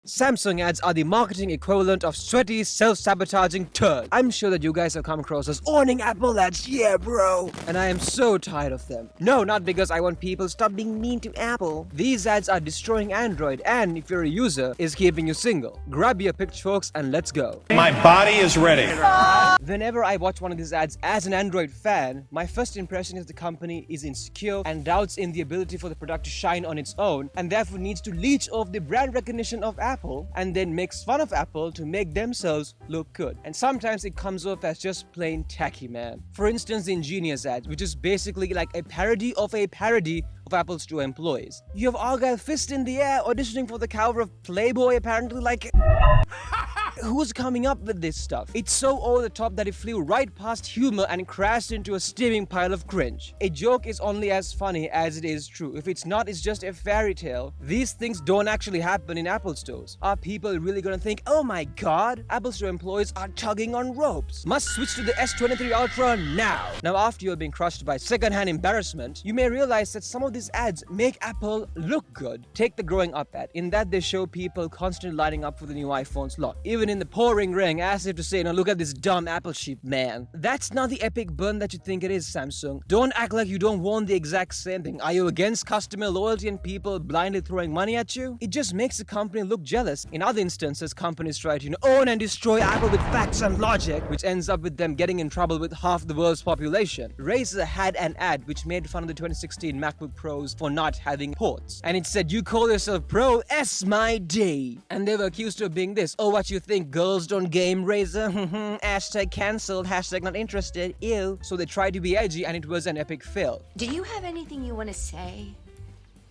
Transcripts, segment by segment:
Samsung ads are the marketing equivalent of sweaty, self-sabotaging turds. I'm sure that you guys have come across as owning Apple ads, yeah bro. And I am so tired of them. No, not because I want people to stop being mean to Apple. These ads are destroying Android and, if you're a user, is keeping you single. Grab your pitchforks and let's go. My body is ready. Whenever I watch one of these ads as an Android fan, my first impression is the company is insecure and doubts in the ability for the product to shine on its own and therefore needs to leech off the brand recognition of Apple and then makes fun of Apple to make themselves look good. And sometimes it comes off as just plain tacky, man. For instance, the Ingenious ads, which is basically like a parody of Apple's two employees. You have Argyle fist in the air auditioning for the cover of Playboy, apparently, like... Who's coming up with this stuff? It's so over the top that it flew right past humor and crashed into a steaming pile of cringe. A joke is only as funny as it is true. If it's not, it's just a fairy tale. These things don't actually happen in Apple stores. Are people really gonna think, oh my god, Apple store employees are tugging on ropes? Must switch to the S23 Ultra now. Now, after you're being crushed by secondhand embarrassment, you may realize that some of these ads make Apple look good. Take the growing up ad. In that, they show people constantly lining up for the new iPhone's lot. Even in the pouring rain, as if to say, look at this dumb Apple sheep, man. That's not the epic burn that you think it is, Samsung. Don't act like you don't want the exact same thing. Are you against customer loyalty and people blindly throwing money at you? It just makes the company look jealous. In other instances, companies try to own and destroy Apple with facts and logic, which ends up with them getting in trouble with half the world's population. Razer had an ad which made fun of the 2016 MacBook Pros for not having ports. And it said, you call yourself Pro, S my D. And they were accused of being this. Oh, what you think? Girls don't game, Razer? Hashtag cancelled, hashtag not interested, ew. So they tried to be edgy and it was an epic fail. Do you have anything you want to say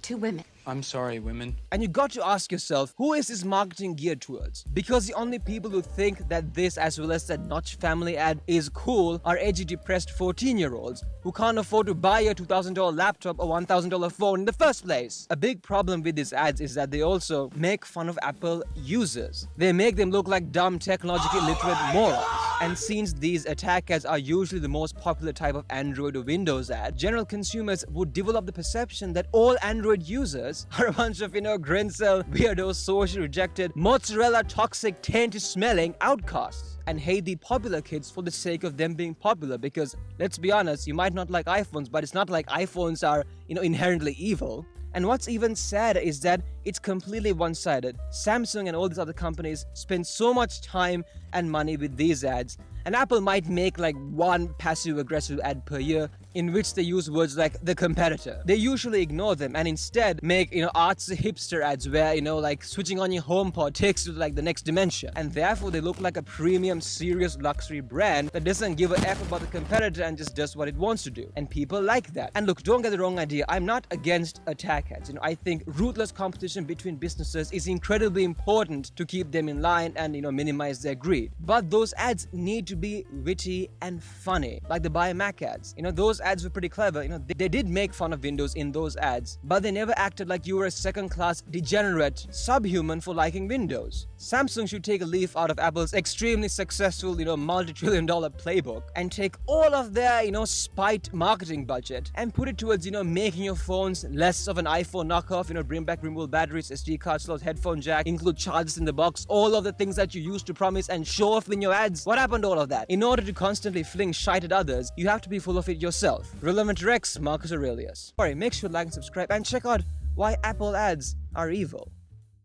to women? I'm sorry, women. And you got to ask yourself, who is this marketing geared towards? Because the only people who think that this, as well as that Notch family ad, is cool are edgy, depressed 14-year-olds who can't afford to buy a $2,000 laptop or $1,000 phone in the first place. A big problem with these ads is that they also make fun of Apple users. They make them look like dumb, technologically illiterate morons. And since these attack ads are usually the most popular type of Android or Windows ad, general consumers would develop the perception that all Android users are a bunch of, grincel, weirdos, socially rejected, mozzarella toxic, tainted smelling outcasts and hate the popular kids for the sake of them being popular because, let's be honest, you might not like iPhones, but it's not like iPhones are, inherently evil. And what's even sadder is that it's completely one-sided. Samsung and all these other companies spend so much time and money with these ads, and Apple might make like one passive-aggressive ad per year in which they use words like the competitor. They usually ignore them and instead make, artsy hipster ads where, like switching on your HomePod takes you to like the next dimension. And therefore they look like a premium, serious luxury brand that doesn't give a F about the competitor and just does what it wants to do. And people like that. And look, don't get the wrong idea. I'm not against attack ads. I think ruthless competition between businesses is incredibly important to keep them in line and, minimize their greed. But those ads need to be witty and funny, like the Buy a Mac ads. Those ads were pretty clever. They did make fun of Windows in those ads, but they never acted like you were a second-class degenerate subhuman for liking Windows. Samsung should take a leaf out of Apple's extremely successful, multi-trillion-dollar playbook and take all of their, spite marketing budget and put it towards, making your phones less of an iPhone knockoff, bring back removable batteries, SD card slots, headphone jack, include chargers in the box, all of the things that you used to promise and show off in your ads. What happened to all of that? In order to constantly fling shite at others, you have to be full of it yourself. Relevant Rex, Marcus Aurelius. Alright, make sure to like and subscribe and check out why Apple ads are evil.